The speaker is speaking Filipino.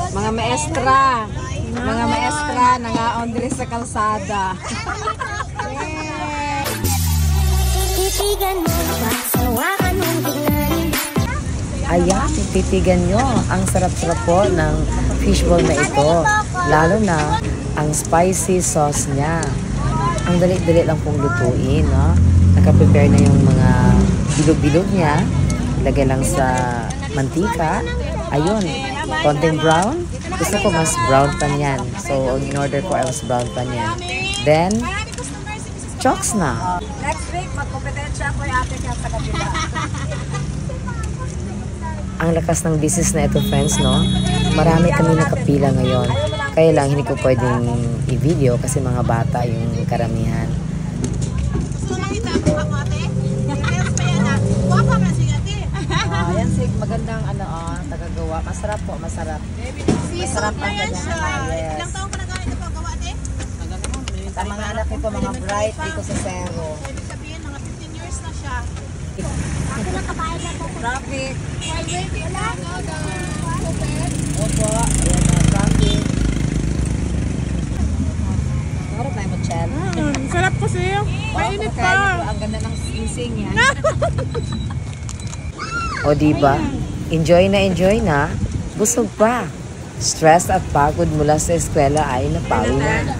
Mga maestra. Mga maestra nangaon diri sa kalsada. Ayan, titigan nyo. Ang sarap-sarap po ng fishball na ito. Lalo na ang spicy sauce niya. Ang dali-dali lang pong lutuin, no? Nakaprepare na yung mga bilog-bilog niya. Ilagay lang sa mantika. Ayun, konting brown. Gusto ko mas brown pa niyan. So, in order ko, I was brown pa niyan. Then, chokes na. Next week, magkompetensya ako yung ate kaya sa kabila. Ang lakas ng business na ito, friends, no? Marami kami nakapila ngayon. Kaya lang, hindi ko pwedeng i-video kasi mga bata yung karamihan. Yan sig magandang tagagawa. Masarap po, masarap. Masarap ang kanya. Yes. Ilang taong ka na gawin ito po, gawa ate? Sa mga anak ito, mga bright dito sa Cerro. Ibig sabihin, mga 15 years na siya. Traffic. Wala. Opo, ayan mga traffic. Sarap tayo mag-chat. Sarap kasi. Mainit pa. Ang ganda ng sising yan. O diba? Enjoy na. Busog pa. Stress at pagod mula sa eskwela ay napawi na.